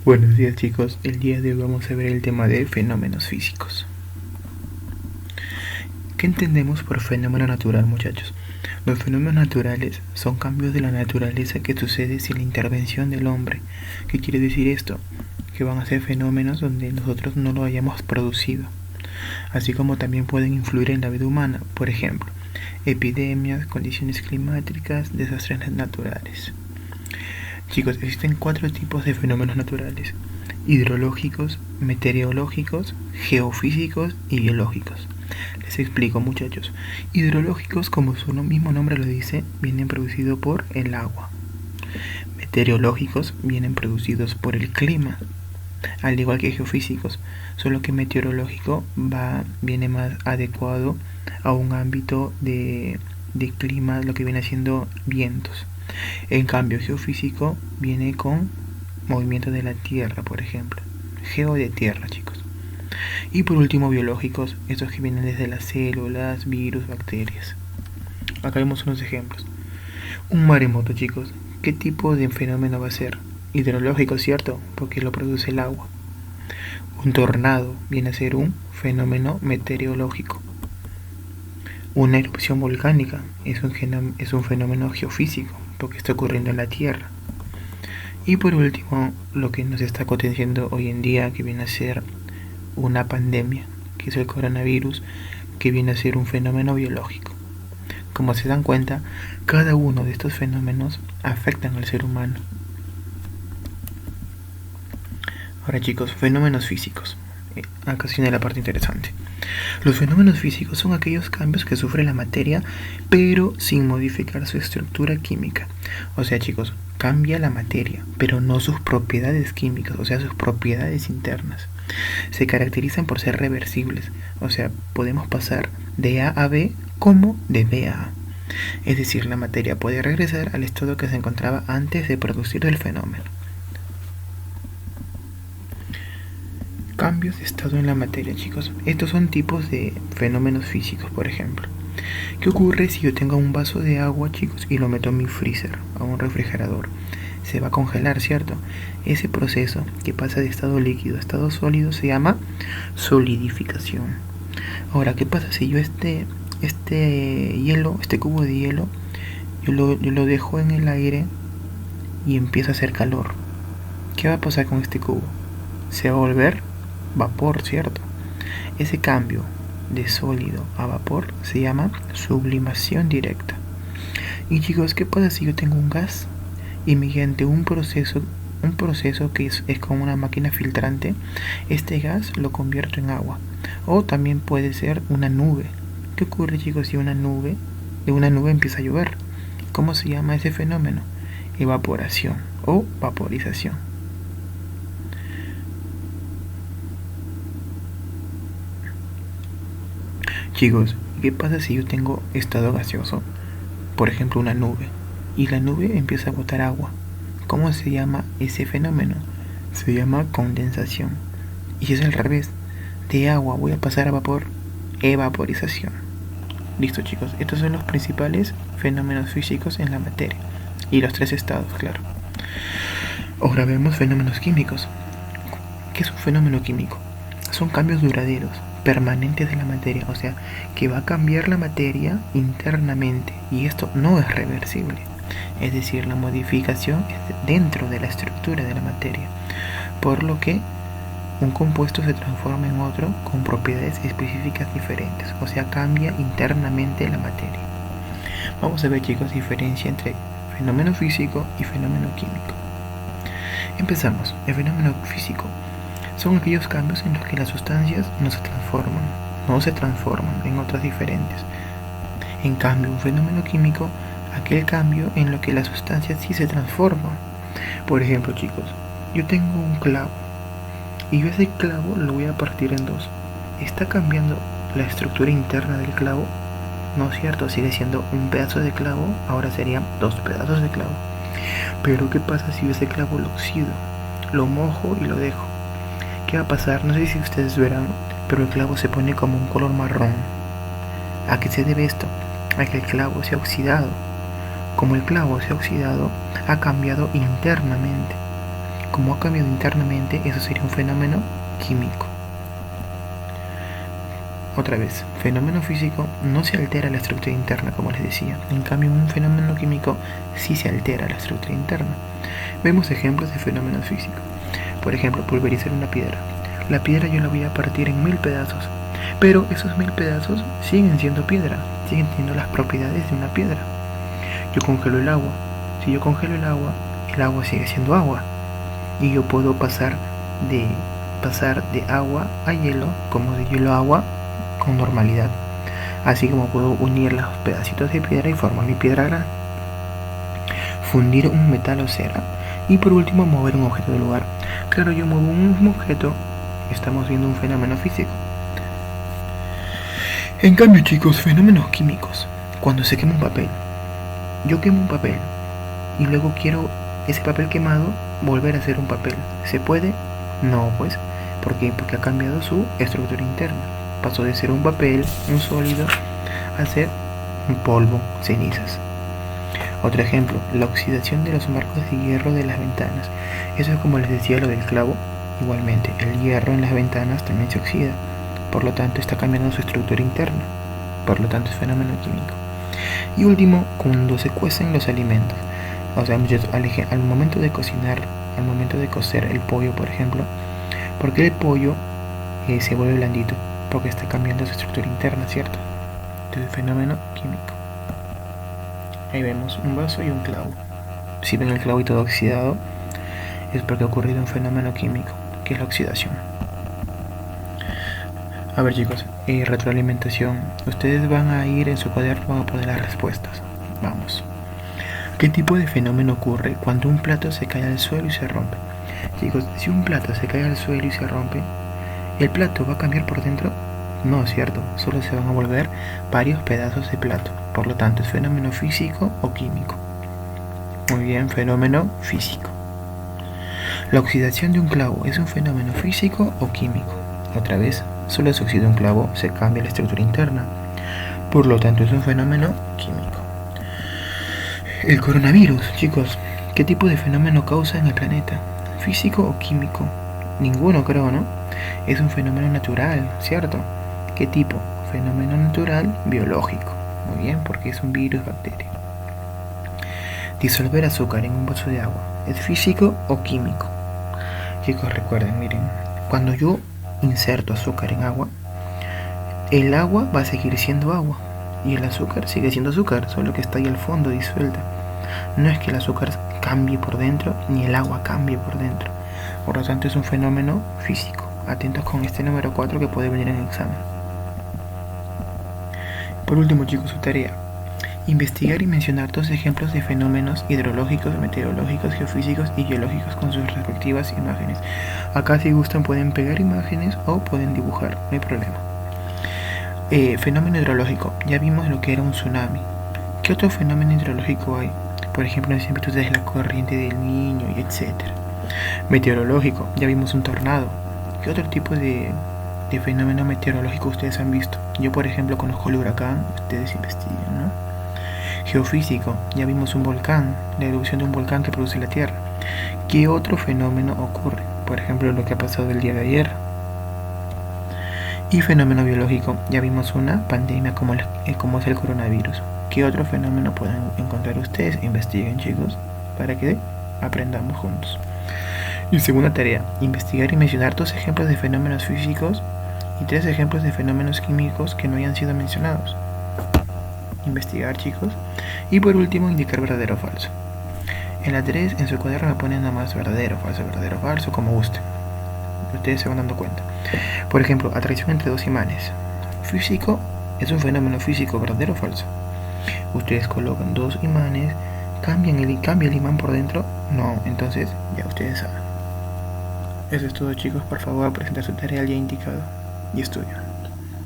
Buenos días chicos, el día de hoy vamos a ver el tema de fenómenos físicos. ¿Qué entendemos por fenómeno natural, muchachos? Los fenómenos naturales son cambios de la naturaleza que sucede sin la intervención del hombre. ¿Qué quiere decir esto? Que van a ser fenómenos donde nosotros no lo hayamos producido, así como también pueden influir en la vida humana, por ejemplo, epidemias, condiciones climáticas, desastres naturales. Chicos, existen 4 tipos de fenómenos naturales: hidrológicos, meteorológicos, geofísicos y biológicos. Les explico, muchachos. Hidrológicos, como su mismo nombre lo dice, vienen producidos por el agua. Meteorológicos vienen producidos por el clima, al igual que geofísicos, solo que meteorológico viene más adecuado a un ámbito de clima, lo que viene siendo vientos. En cambio, geofísico viene con movimiento de la tierra, por ejemplo. Geo de tierra, chicos. Y por último, biológicos, estos que vienen desde las células, virus, bacterias. Acá vemos unos ejemplos. Un maremoto, chicos, ¿qué tipo de fenómeno va a ser? Hidrológico, ¿cierto? Porque lo produce el agua. Un tornado viene a ser un fenómeno meteorológico. Una erupción volcánica es un fenómeno geofísico, porque está ocurriendo en la Tierra. Y por último, lo que nos está aconteciendo hoy en día, que viene a ser una pandemia, que es el coronavirus, que viene a ser un fenómeno biológico. Como se dan cuenta, cada uno de estos fenómenos afectan al ser humano. Ahora chicos, fenómenos físicos. Acá viene la parte interesante. Los fenómenos físicos son aquellos cambios que sufre la materia, pero sin modificar su estructura química. O sea, chicos, cambia la materia, pero no sus propiedades químicas, o sea, sus propiedades internas. Se caracterizan por ser reversibles, o sea, podemos pasar de A a B como de B a A. Es decir, la materia puede regresar al estado que se encontraba antes de producir el fenómeno. Cambios de estado en la materia, chicos. Estos son tipos de fenómenos físicos, por ejemplo. ¿Qué ocurre si yo tengo un vaso de agua, chicos, y lo meto en mi freezer, a un refrigerador? Se va a congelar, ¿cierto? Ese proceso que pasa de estado líquido a estado sólido se llama solidificación. Ahora, ¿qué pasa si yo este cubo de hielo, yo lo dejo en el aire y empieza a hacer calor? ¿Qué va a pasar con este cubo? Se va a volver vapor, ¿cierto? Ese cambio de sólido a vapor se llama sublimación directa. Y chicos, ¿qué pasa si yo tengo un gas y mediante un proceso que es como una máquina filtrante, este gas lo convierto en agua? O también puede ser una nube. ¿Qué ocurre, chicos, si de una nube empieza a llover? ¿Cómo se llama ese fenómeno? Evaporación o vaporización. Chicos, ¿qué pasa si yo tengo estado gaseoso? Por ejemplo, una nube. Y la nube empieza a botar agua. ¿Cómo se llama ese fenómeno? Se llama condensación. Y si es al revés, de agua voy a pasar a vapor, evaporización. Listo, chicos, estos son los principales fenómenos físicos en la materia. Y los 3 estados, claro. Ahora vemos fenómenos químicos. ¿Qué es un fenómeno químico? Son cambios duraderos, permanentes de la materia, o sea, que va a cambiar la materia internamente, y esto no es reversible. Es decir, la modificación es dentro de la estructura de la materia, por lo que un compuesto se transforma en otro con propiedades específicas diferentes, o sea, cambia internamente la materia. Vamos a ver, chicos, diferencia entre fenómeno físico y fenómeno químico. Empezamos. El fenómeno físico son aquellos cambios en los que las sustancias no se transforman en otras diferentes. En cambio, un fenómeno químico, aquel cambio en lo que las sustancias sí se transforman. Por ejemplo, chicos, yo tengo un clavo y yo ese clavo lo voy a partir en dos. ¿Está cambiando la estructura interna del clavo? No es cierto, sigue siendo un pedazo de clavo, ahora serían 2 pedazos de clavo. Pero ¿qué pasa si yo ese clavo lo oxido, lo mojo y lo dejo? ¿Qué va a pasar? No sé si ustedes verán, pero el clavo se pone como un color marrón. ¿A qué se debe esto? A que el clavo se ha oxidado. Como el clavo se ha oxidado, ha cambiado internamente. como ha cambiado internamente, eso sería un fenómeno químico. Otra vez, fenómeno físico no se altera la estructura interna, como les decía. En cambio, un fenómeno químico sí se altera la estructura interna. Vemos ejemplos de fenómenos físicos. Por ejemplo, pulverizar una piedra. La piedra yo la voy a partir en 1000 pedazos, pero esos 1000 pedazos siguen siendo piedra, siguen teniendo las propiedades de una piedra. Yo congelo el agua. Si yo congelo el agua sigue siendo agua. Y yo puedo pasar de agua a hielo, como de hielo a agua, con normalidad. Así como puedo unir los pedacitos de piedra y formar mi piedra grande. Fundir un metal o cera. Y por último, mover un objeto del lugar. Claro, yo muevo un mismo objeto, estamos viendo un fenómeno físico. En cambio, chicos, fenómenos químicos. Cuando se quema un papel, yo quemo un papel y luego quiero ese papel quemado volver a ser un papel. ¿Se puede? No, pues. ¿Por qué? Porque ha cambiado su estructura interna. Pasó de ser un papel, un sólido, a ser un polvo, cenizas. Otro ejemplo, la oxidación de los marcos de hierro de las ventanas. Eso es como les decía lo del clavo. Igualmente, el hierro en las ventanas también se oxida. Por lo tanto, está cambiando su estructura interna. Por lo tanto, es fenómeno químico. Y último, cuando se cuecen los alimentos. O sea, al momento de cocinar, al momento de cocer el pollo, por ejemplo, ¿por qué el pollo se vuelve blandito? Porque está cambiando su estructura interna, ¿cierto? Entonces, fenómeno químico. Ahí vemos un vaso y un clavo. Si ven el clavo y todo oxidado, es porque ha ocurrido un fenómeno químico, que es la oxidación. A ver, chicos, retroalimentación. Ustedes van a ir en su cuaderno, van a poner las respuestas. Vamos. ¿Qué tipo de fenómeno ocurre cuando un plato se cae al suelo y se rompe? Chicos, si un plato se cae al suelo y se rompe, ¿el plato va a cambiar por dentro? No, cierto, solo se van a volver varios pedazos de plato. Por lo tanto, ¿es fenómeno físico o químico? Muy bien, fenómeno físico. ¿La oxidación de un clavo es un fenómeno físico o químico? Otra vez, solo se oxida un clavo, se cambia la estructura interna. Por lo tanto, es un fenómeno químico. El coronavirus, chicos, ¿qué tipo de fenómeno causa en el planeta? ¿Físico o químico? Ninguno, creo, ¿no? Es un fenómeno natural, ¿cierto? ¿Qué tipo? Fenómeno natural, biológico. Muy bien, porque es un virus, bacteria. Disolver azúcar en un vaso de agua, ¿es físico o químico? Chicos, recuerden, miren, cuando yo inserto azúcar en agua, el agua va a seguir siendo agua y el azúcar sigue siendo azúcar, solo que está ahí al fondo disuelta. No es que el azúcar cambie por dentro ni el agua cambie por dentro. Por lo tanto, es un fenómeno físico. Atentos con este número 4 que puede venir en el examen. Por último, chicos, su tarea. Investigar y mencionar 2 ejemplos de fenómenos hidrológicos, meteorológicos, geofísicos y geológicos con sus respectivas imágenes. Acá, si gustan, pueden pegar imágenes o pueden dibujar, no hay problema. Fenómeno hidrológico. Ya vimos lo que era un tsunami. ¿Qué otro fenómeno hidrológico hay? Por ejemplo, si han visto ustedes la corriente del Niño y etcétera. Meteorológico. Ya vimos un tornado. ¿Qué otro tipo de fenómeno meteorológico ustedes han visto? Yo, por ejemplo, conozco el huracán. Ustedes investiguen, ¿no? Geofísico. Ya vimos un volcán. La erupción de un volcán que produce la Tierra. ¿Qué otro fenómeno ocurre? Por ejemplo, lo que ha pasado el día de ayer. Y fenómeno biológico, ya vimos una pandemia como es el coronavirus. ¿Qué otro fenómeno pueden encontrar ustedes? Investiguen, chicos, para que aprendamos juntos. Y segunda tarea, investigar y mencionar 2 ejemplos de fenómenos físicos y 3 ejemplos de fenómenos químicos que no hayan sido mencionados. Investigar, chicos. Y por último, indicar verdadero o falso. En la 3, en su cuaderno me ponen nada más verdadero, falso, como gusten. Ustedes se van dando cuenta. Por ejemplo, atracción entre 2 imanes. Físico, es un fenómeno físico, verdadero o falso. Ustedes colocan 2 imanes, cambia el imán por dentro. No, entonces ya ustedes saben. Eso es todo, chicos. Por favor, presentar su tarea al día indicado y estudian.